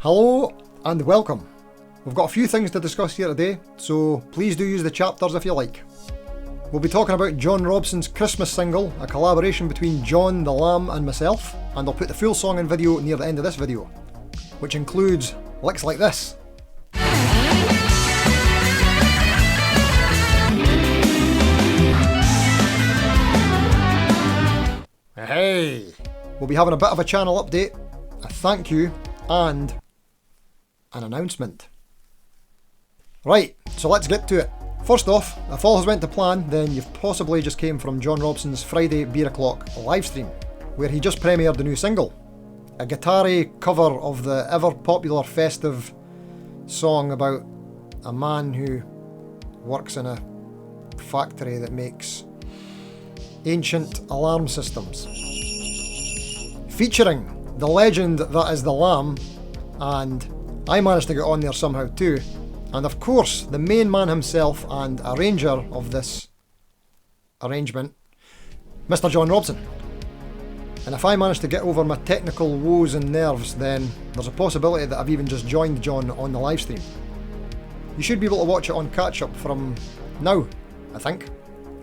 Hello and welcome. We've got a few things to discuss here today, so please do use the chapters if you like. We'll be talking about John Robson's Christmas single, a collaboration between John the Lamb and myself, and I'll put the full song and video near the end of this video, which includes licks like this. Hey! We'll be having a bit of a channel update, a thank you, and an announcement. Right, so let's get to it. First off, if all has went to plan, then you've possibly just came from John Robson's Friday Beer O'Clock livestream, where he just premiered a new single. A guitar-y cover of the ever-popular Festive song about a man who works in a factory that makes ancient alarm systems. Featuring the legend that is the Lamb, and I managed to get on there somehow too, and of course the main man himself and arranger of this arrangement, Mr. John Robson. And if I manage to get over my technical woes and nerves, then there's a possibility that I've even just joined John on the livestream. You should be able to watch it on catch-up from now, I think.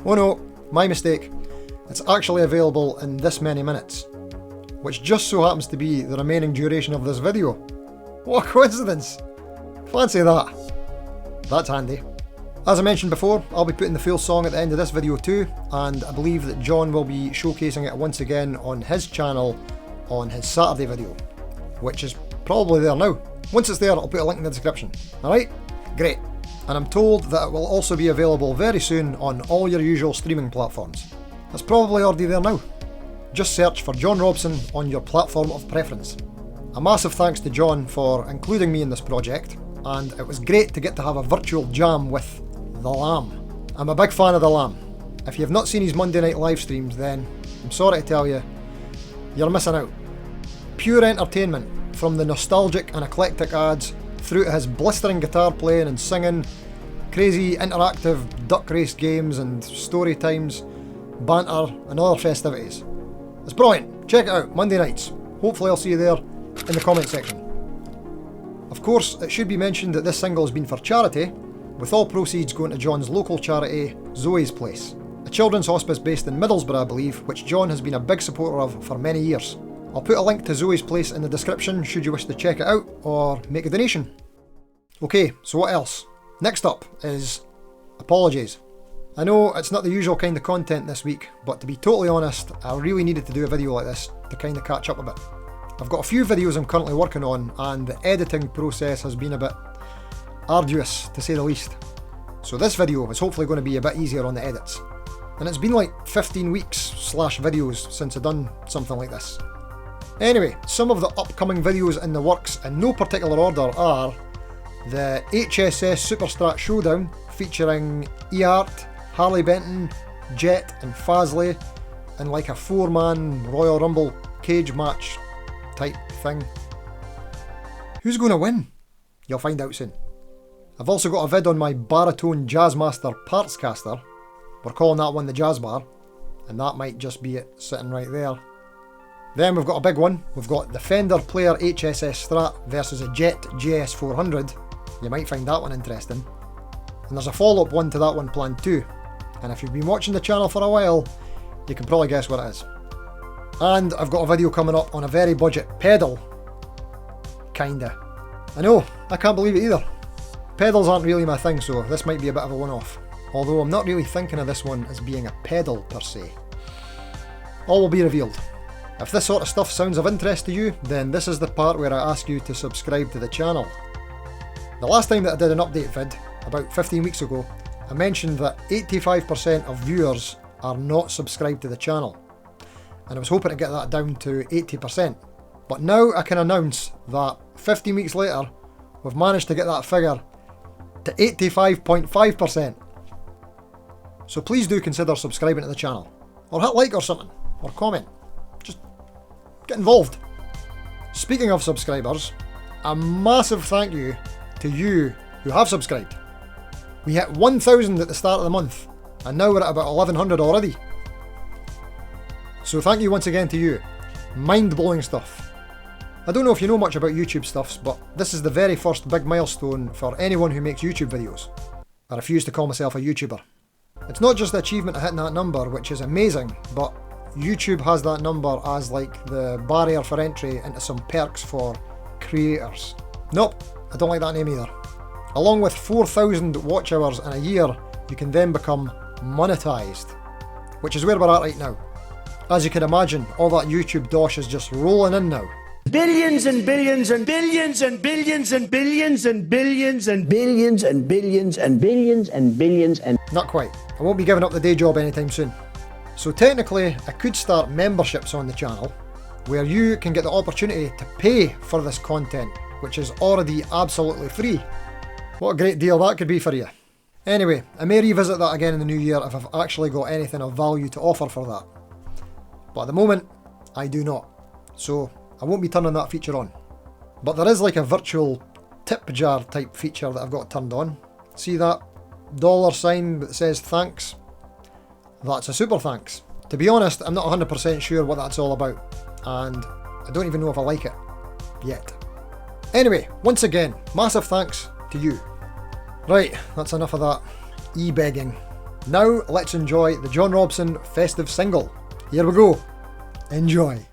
Oh no, my mistake. It's actually available in this many minutes, which just so happens to be the remaining duration of this video. What a coincidence! Fancy that. That's handy. As I mentioned before, I'll be putting the full song at the end of this video too, and I believe that John will be showcasing it once again on his channel on his Saturday video, which is probably there now. Once it's there, I'll put a link in the description. Alright? Great. And I'm told that it will also be available very soon on all your usual streaming platforms. It's probably already there now. Just search for John Robson on your platform of preference. A massive thanks to John for including me in this project, and it was great to get to have a virtual jam with the Lamb. I'm a big fan of the Lamb. If you've not seen his Monday night live streams, then I'm sorry to tell you, you're missing out. Pure entertainment, from the nostalgic and eclectic ads through to his blistering guitar playing and singing, crazy interactive duck race games and story times, banter and other festivities. It's brilliant. Check it out, Monday nights. Hopefully I'll see you there in the comment section. Of course, it should be mentioned that this single has been for charity, with all proceeds going to John's local charity, Zoe's Place, a children's hospice based in Middlesbrough, I believe, which John has been a big supporter of for many years. I'll put a link to Zoe's Place in the description should you wish to check it out or make a donation. Okay, so what else? Next up is apologies. I know it's not the usual kind of content this week, but to be totally honest, I really needed to do a video like this to kind of catch up a bit. I've got a few videos I'm currently working on, and the editing process has been a bit arduous, to say the least. So this video is hopefully going to be a bit easier on the edits. And it's been like 15 weeks / videos since I've done something like this. Anyway, some of the upcoming videos in the works in no particular order are the HSS Superstrat Showdown featuring E-Art, Harley Benton, Jet and Fazley in like a 4-man Royal Rumble cage match type thing. Who's going to win? You'll find out soon. I've also got a vid on my baritone Jazzmaster parts caster. We're calling that one the Jazz Bar, and that might just be it sitting right there. Then we've got a big one. We've got the Fender Player HSS Strat versus a Jet GS400. You might find that one interesting. And there's a follow-up one to that one planned too. And if you've been watching the channel for a while, you can probably guess what it is. And I've got a video coming up on a very budget pedal. Kinda. I know, I can't believe it either. Pedals aren't really my thing, so this might be a bit of a one-off. Although I'm not really thinking of this one as being a pedal per se. All will be revealed. If this sort of stuff sounds of interest to you, then this is the part where I ask you to subscribe to the channel. The last time that I did an update vid, about 15 weeks ago, I mentioned that 85% of viewers are not subscribed to the channel, and I was hoping to get that down to 80%. But now I can announce that 15 weeks later, we've managed to get that figure to 85.5%. So please do consider subscribing to the channel, or hit like or something, or comment. Just get involved. Speaking of subscribers, a massive thank you to you who have subscribed. We hit 1,000 at the start of the month, and now we're at about 1,100 already. So thank you once again to you. Mind-blowing stuff. I don't know if you know much about YouTube stuffs, but this is the very first big milestone for anyone who makes YouTube videos. I refuse to call myself a YouTuber. It's not just the achievement of hitting that number, which is amazing, but YouTube has that number as like the barrier for entry into some perks for creators. Nope, I don't like that name either. Along with 4,000 watch hours in a year, you can then become monetized, which is where we're at right now. As you can imagine, all that YouTube dosh is just rolling in now. Billions and billions and billions and billions and billions and billions and billions and billions and billions and billions and... Not quite. I won't be giving up the day job anytime soon. So technically, I could start memberships on the channel, where you can get the opportunity to pay for this content, which is already absolutely free. What a great deal that could be for you. Anyway, I may revisit that again in the new year if I've actually got anything of value to offer for that. But at the moment, I do not. So I won't be turning that feature on. But there is like a virtual tip jar type feature that I've got turned on. See that $sign that says thanks? That's a super thanks. To be honest, I'm not 100% sure what that's all about, and I don't even know if I like it yet. Anyway, once again, massive thanks to you. Right, that's enough of that e-begging. Now let's enjoy the John Robson Festive single. Here we go. Enjoy.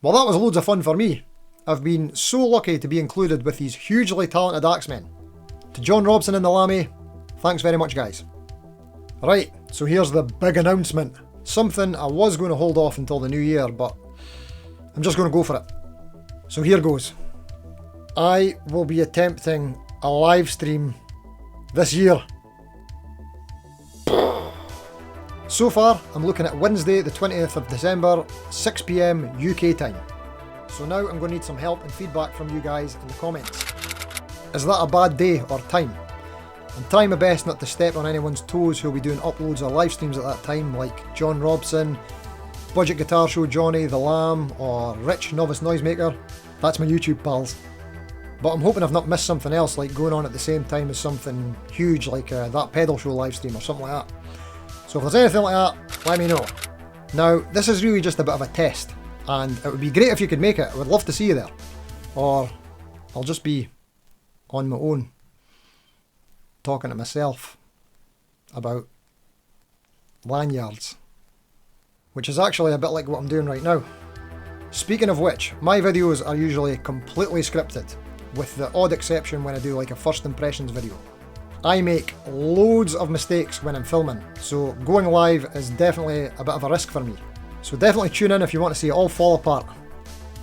Well, that was loads of fun for me. I've been so lucky to be included with these hugely talented axemen. To John Robson and the Lammy, thanks very much guys. Right, so here's the big announcement. Something I was going to hold off until the new year, but I'm just going to go for it. So here goes. I will be attempting a live stream this year. So far, I'm looking at Wednesday the 20th of December, 6 PM UK time. So now I'm going to need some help and feedback from you guys in the comments. Is that a bad day or time? I'm trying my best not to step on anyone's toes who'll be doing uploads or live streams at that time, like John Robson, Budget Guitar Show Johnny, The Lamb, or Rich Novice Noisemaker. That's my YouTube pals. But I'm hoping I've not missed something else, like going on at the same time as something huge like that pedal show live stream or something like that. So if there's anything like that, let me know. Now, this is really just a bit of a test, and it would be great if you could make it. I would love to see you there. Or I'll just be on my own, talking to myself about lanyards, which is actually a bit like what I'm doing right now. Speaking of which, my videos are usually completely scripted, with the odd exception when I do like a first impressions video. I make loads of mistakes when I'm filming, so going live is definitely a bit of a risk for me. So definitely tune in if you want to see it all fall apart.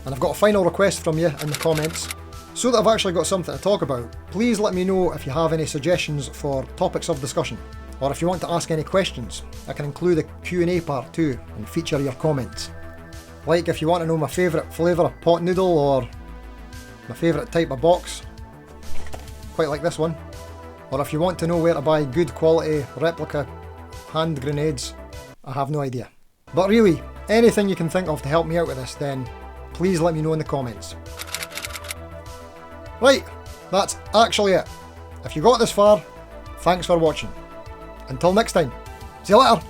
And I've got a final request from you in the comments. So that I've actually got something to talk about, please let me know if you have any suggestions for topics of discussion, or if you want to ask any questions. I can include a Q&A part too and feature your comments. Like if you want to know my favourite flavour of pot noodle or my favourite type of box, quite like this one. Or if you want to know where to buy good quality replica hand grenades, I have no idea. But really, anything you can think of to help me out with this, then please let me know in the comments. Right, that's actually it. If you got this far, thanks for watching. Until next time, see you later.